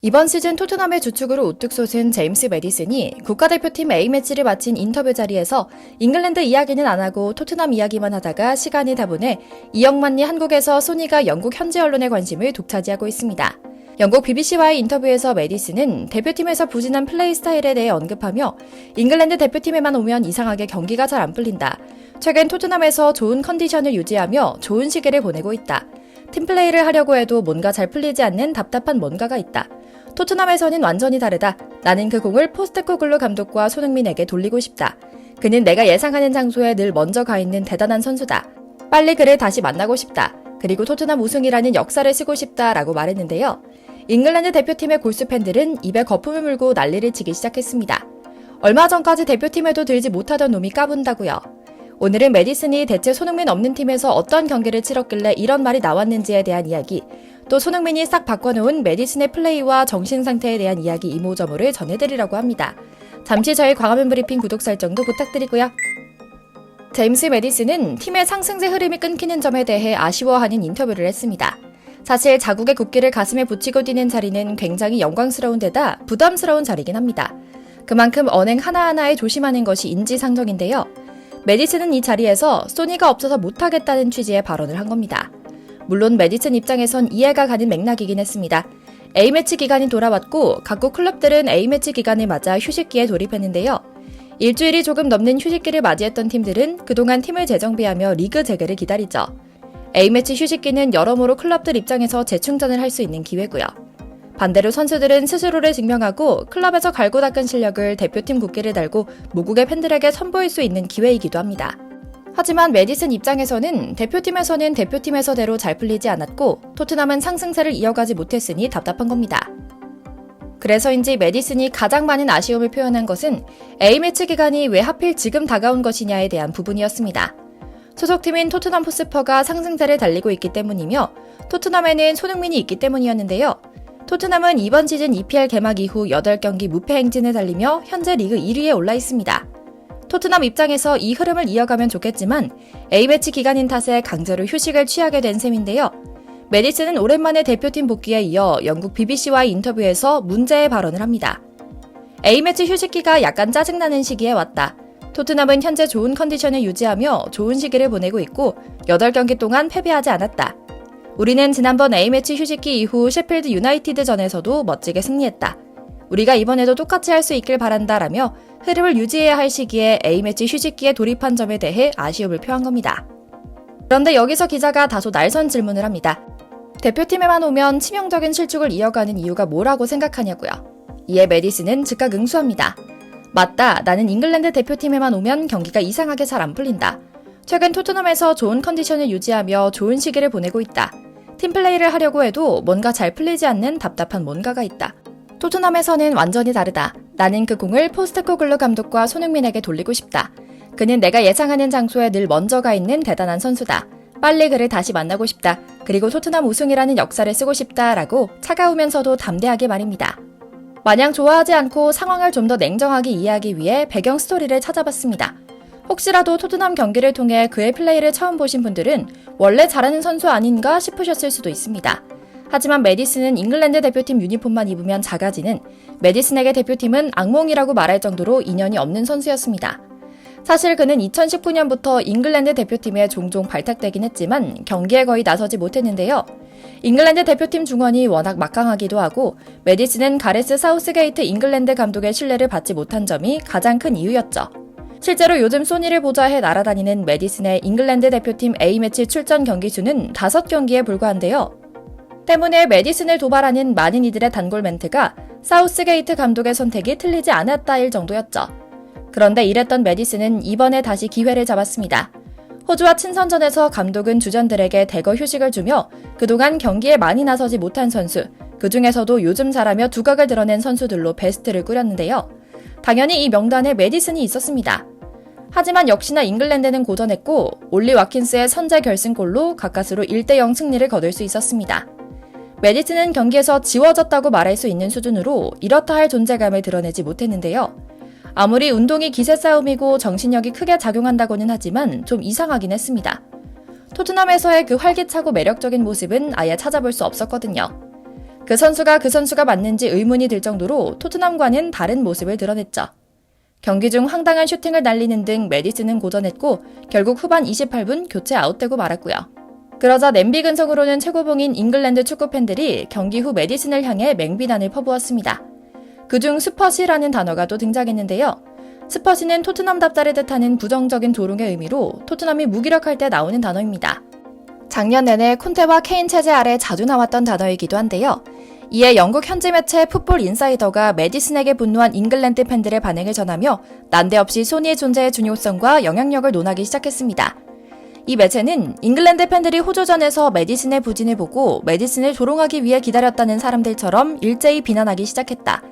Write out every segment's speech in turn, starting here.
이번 시즌 토트넘의 주축으로 우뚝 솟은 제임스 매디슨이 국가대표팀 A매치를 마친 인터뷰 자리에서 잉글랜드 이야기는 안 하고 토트넘 이야기만 하다가 시간이 다 보내 이영만리 한국에서 소니가 영국 현지 언론의 관심을 독차지하고 있습니다. 영국 BBC와의 인터뷰에서 매디슨은 대표팀에서 부진한 플레이 스타일에 대해 언급하며 잉글랜드 대표팀에만 오면 이상하게 경기가 잘 안 풀린다. 최근 토트넘에서 좋은 컨디션을 유지하며 좋은 시기를 보내고 있다. 팀플레이를 하려고 해도 뭔가 잘 풀리지 않는 답답한 뭔가가 있다. 토트넘에서는 완전히 다르다. 나는 그 공을 포스테코글루 감독과 손흥민에게 돌리고 싶다. 그는 내가 예상하는 장소에 늘 먼저 가 있는 대단한 선수다. 빨리 그를 다시 만나고 싶다. 그리고 토트넘 우승이라는 역사를 쓰고 싶다라고 말했는데요. 잉글랜드 대표팀의 골수 팬들은 입에 거품을 물고 난리를 치기 시작했습니다. 얼마 전까지 대표팀에도 들지 못하던 놈이 까분다고요. 오늘은 매디슨이 대체 손흥민 없는 팀에서 어떤 경기를 치렀길래 이런 말이 나왔는지에 대한 이야기, 또 손흥민이 싹 바꿔놓은 매디슨의 플레이와 정신 상태에 대한 이야기 이모저모를 전해드리려고 합니다. 잠시 저희 광화문 브리핑 구독 설정도 부탁드리고요. 제임스 매디슨은 팀의 상승세 흐름이 끊기는 점에 대해 아쉬워하는 인터뷰를 했습니다. 사실 자국의 국기를 가슴에 붙이고 뛰는 자리는 굉장히 영광스러운 데다 부담스러운 자리긴 합니다. 그만큼 언행 하나하나에 조심하는 것이 인지상정인데요. 매디슨은 이 자리에서 소니가 없어서 못하겠다는 취지의 발언을 한 겁니다. 물론 매디슨 입장에선 이해가 가는 맥락이긴 했습니다. A매치 기간이 돌아왔고 각국 클럽들은 A매치 기간을 맞아 휴식기에 돌입했는데요. 일주일이 조금 넘는 휴식기를 맞이했던 팀들은 그동안 팀을 재정비하며 리그 재개를 기다리죠. A매치 휴식기는 여러모로 클럽들 입장에서 재충전을 할 수 있는 기회고요. 반대로 선수들은 스스로를 증명하고 클럽에서 갈고 닦은 실력을 대표팀 국기를 달고 모국의 팬들에게 선보일 수 있는 기회이기도 합니다. 하지만 매디슨 입장에서는 대표팀에서는 대표팀에서대로 잘 풀리지 않았고 토트넘은 상승세를 이어가지 못했으니 답답한 겁니다. 그래서인지 매디슨이 가장 많은 아쉬움을 표현한 것은 A매치 기간이 왜 하필 지금 다가온 것이냐에 대한 부분이었습니다. 소속팀인 토트넘 호스퍼가 상승세를 달리고 있기 때문이며 토트넘에는 손흥민이 있기 때문이었는데요. 토트넘은 이번 시즌 EPL 개막 이후 8경기 무패 행진을 달리며 현재 리그 1위에 올라 있습니다. 토트넘 입장에서 이 흐름을 이어가면 좋겠지만 A매치 기간인 탓에 강제로 휴식을 취하게 된 셈인데요. 매디슨은 오랜만에 대표팀 복귀에 이어 영국 BBC와의 인터뷰에서 문제의 발언을 합니다. A매치 휴식기가 약간 짜증나는 시기에 왔다. 토트넘은 현재 좋은 컨디션을 유지하며 좋은 시기를 보내고 있고 8경기 동안 패배하지 않았다. 우리는 지난번 A매치 휴식기 이후 셰필드 유나이티드전에서도 멋지게 승리했다. 우리가 이번에도 똑같이 할 수 있길 바란다라며 흐름을 유지해야 할 시기에 A매치 휴식기에 돌입한 점에 대해 아쉬움을 표한 겁니다. 그런데 여기서 기자가 다소 날선 질문을 합니다. 대표팀에만 오면 치명적인 실축을 이어가는 이유가 뭐라고 생각하냐고요. 이에 매디슨은 즉각 응수합니다. 맞다. 나는 잉글랜드 대표팀에만 오면 경기가 이상하게 잘 안 풀린다. 최근 토트넘에서 좋은 컨디션을 유지하며 좋은 시기를 보내고 있다. 팀플레이를 하려고 해도 뭔가 잘 풀리지 않는 답답한 뭔가가 있다. 토트넘에서는 완전히 다르다. 나는 그 공을 포스테코글루 감독과 손흥민에게 돌리고 싶다. 그는 내가 예상하는 장소에 늘 먼저 가 있는 대단한 선수다. 빨리 그를 다시 만나고 싶다. 그리고 토트넘 우승이라는 역사를 쓰고 싶다라고 차가우면서도 담대하게 말입니다. 마냥 좋아하지 않고 상황을 좀 더 냉정하게 이해하기 위해 배경 스토리를 찾아봤습니다. 혹시라도 토트넘 경기를 통해 그의 플레이를 처음 보신 분들은 원래 잘하는 선수 아닌가 싶으셨을 수도 있습니다. 하지만 매디슨은 잉글랜드 대표팀 유니폼만 입으면 작아지는 매디슨에게 대표팀은 악몽이라고 말할 정도로 인연이 없는 선수였습니다. 사실 그는 2019년부터 잉글랜드 대표팀에 종종 발탁되긴 했지만 경기에 거의 나서지 못했는데요. 잉글랜드 대표팀 중원이 워낙 막강하기도 하고 매디슨은 가레스 사우스게이트 잉글랜드 감독의 신뢰를 받지 못한 점이 가장 큰 이유였죠. 실제로 요즘 소니를 보자 해 날아다니는 매디슨의 잉글랜드 대표팀 A매치 출전 경기 수는 5경기에 불과한데요. 때문에 매디슨을 도발하는 많은 이들의 단골 멘트가 사우스게이트 감독의 선택이 틀리지 않았다일 정도였죠. 그런데 이랬던 매디슨은 이번에 다시 기회를 잡았습니다. 호주와 친선전에서 감독은 주전들에게 대거 휴식을 주며 그동안 경기에 많이 나서지 못한 선수, 그 중에서도 요즘 잘하며 두각을 드러낸 선수들로 베스트를 꾸렸는데요. 당연히 이 명단에 매디슨이 있었습니다. 하지만 역시나 잉글랜드는 고전했고 올리 와킨스의 선제 결승골로 가까스로 1대0 승리를 거둘 수 있었습니다. 매디슨은 경기에서 지워졌다고 말할 수 있는 수준으로 이렇다 할 존재감을 드러내지 못했는데요. 아무리 운동이 기세 싸움이고 정신력이 크게 작용한다고는 하지만 좀 이상하긴 했습니다. 토트넘에서의 그 활기차고 매력적인 모습은 아예 찾아볼 수 없었거든요. 그 선수가 맞는지 의문이 들 정도로 토트넘과는 다른 모습을 드러냈죠. 경기 중 황당한 슈팅을 날리는 등 메디슨은 고전했고 결국 후반 28분 교체 아웃되고 말았고요. 그러자 냄비 근성으로는 최고봉인 잉글랜드 축구 팬들이 경기 후 메디슨을 향해 맹비난을 퍼부었습니다. 그중 스퍼시라는 단어가 또 등장했는데요. 스퍼시는 토트넘 답자를 뜻하는 부정적인 조롱의 의미로 토트넘이 무기력할 때 나오는 단어입니다. 작년 내내 콘테와 케인 체제 아래 자주 나왔던 단어이기도 한데요. 이에 영국 현지 매체 풋볼 인사이더가 메디슨에게 분노한 잉글랜드 팬들의 반응을 전하며 난데없이 소니의 존재의 중요성과 영향력을 논하기 시작했습니다. 이 매체는 잉글랜드 팬들이 호조전에서 메디슨의 부진을 보고 메디슨을 조롱하기 위해 기다렸다는 사람들처럼 일제히 비난하기 시작했다.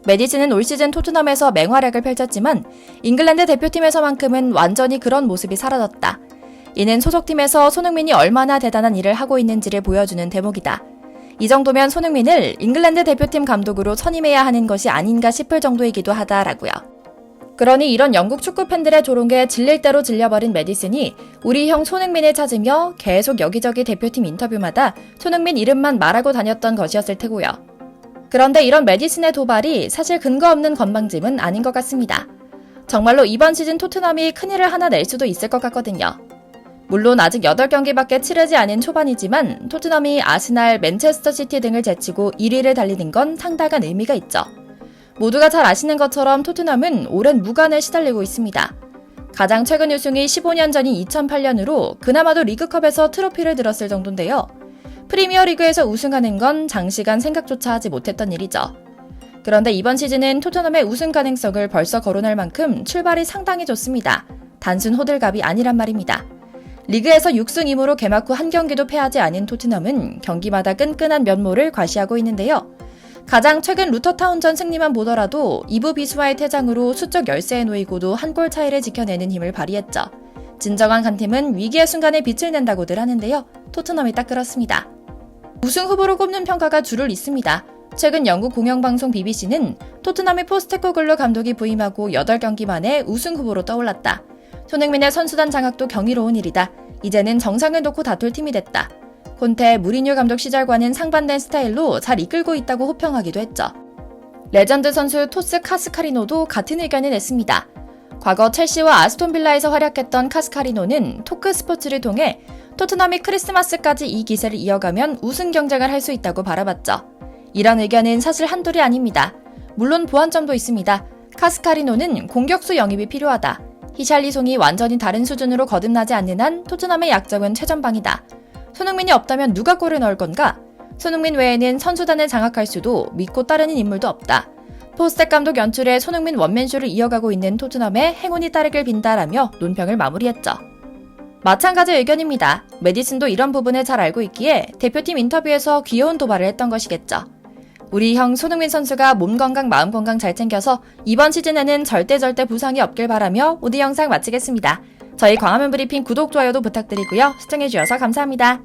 메디슨은 올 시즌 토트넘에서 맹활약을 펼쳤지만 잉글랜드 대표팀에서만큼은 완전히 그런 모습이 사라졌다. 이는 소속팀에서 손흥민이 얼마나 대단한 일을 하고 있는지를 보여주는 대목이다. 이 정도면 손흥민을 잉글랜드 대표팀 감독으로 선임해야 하는 것이 아닌가 싶을 정도이기도 하다라고요. 그러니 이런 영국 축구 팬들의 조롱에 질릴 대로 질려버린 메디슨이 우리 형 손흥민을 찾으며 계속 여기저기 대표팀 인터뷰마다 손흥민 이름만 말하고 다녔던 것이었을 테고요. 그런데 이런 메디슨의 도발이 사실 근거 없는 건방짐은 아닌 것 같습니다. 정말로 이번 시즌 토트넘이 큰일을 하나 낼 수도 있을 것 같거든요. 물론 아직 8경기밖에 치르지 않은 초반이지만 토트넘이 아스날, 맨체스터 시티 등을 제치고 1위를 달리는 건 상당한 의미가 있죠. 모두가 잘 아시는 것처럼 토트넘은 오랜 무관에 시달리고 있습니다. 가장 최근 우승이 15년 전인 2008년으로 그나마도 리그컵에서 트로피를 들었을 정도인데요. 프리미어리그에서 우승하는 건 장시간 생각조차 하지 못했던 일이죠. 그런데 이번 시즌은 토트넘의 우승 가능성을 벌써 거론할 만큼 출발이 상당히 좋습니다. 단순 호들갑이 아니란 말입니다. 리그에서 6승 2무로 개막 후 한 경기도 패하지 않은 토트넘은 경기마다 끈끈한 면모를 과시하고 있는데요. 가장 최근 루터타운전 승리만 보더라도 이부 비수와의 퇴장으로 수적 열세에 놓이고도 한 골 차이를 지켜내는 힘을 발휘했죠. 진정한 강팀은 위기의 순간에 빛을 낸다고들 하는데요. 토트넘이 딱 그렇습니다. 우승 후보로 꼽는 평가가 줄을 잇습니다. 최근 영국 공영방송 BBC는 토트넘의 포스테코글로 감독이 부임하고 8경기 만에 우승 후보로 떠올랐다. 손흥민의 선수단 장악도 경이로운 일이다. 이제는 정상을 놓고 다툴 팀이 됐다. 콘테, 무리뉴 감독 시절과는 상반된 스타일로 잘 이끌고 있다고 호평하기도 했죠. 레전드 선수 토스 카스카리노도 같은 의견을 냈습니다. 과거 첼시와 아스톤 빌라에서 활약했던 카스카리노는 토크 스포츠를 통해 토트넘이 크리스마스까지 이 기세를 이어가면 우승 경쟁을 할 수 있다고 바라봤죠. 이런 의견은 사실 한둘이 아닙니다. 물론 보완점도 있습니다. 카스카리노는 공격수 영입이 필요하다. 히샬리송이 완전히 다른 수준으로 거듭나지 않는 한 토트넘의 약점은 최전방이다. 손흥민이 없다면 누가 골을 넣을 건가? 손흥민 외에는 선수단을 장악할 수도 믿고 따르는 인물도 없다. 포스텍 감독 연출에 손흥민 원맨쇼를 이어가고 있는 토트넘에 행운이 따르길 빈다라며 논평을 마무리했죠. 마찬가지 의견입니다. 메디슨도 이런 부분을 잘 알고 있기에 대표팀 인터뷰에서 귀여운 도발을 했던 것이겠죠. 우리 형 손흥민 선수가 몸 건강 마음 건강 잘 챙겨서 이번 시즌에는 절대 부상이 없길 바라며 오늘 영상 마치겠습니다. 저희 광화문 브리핑 구독, 좋아요도 부탁드리고요. 시청해주셔서 감사합니다.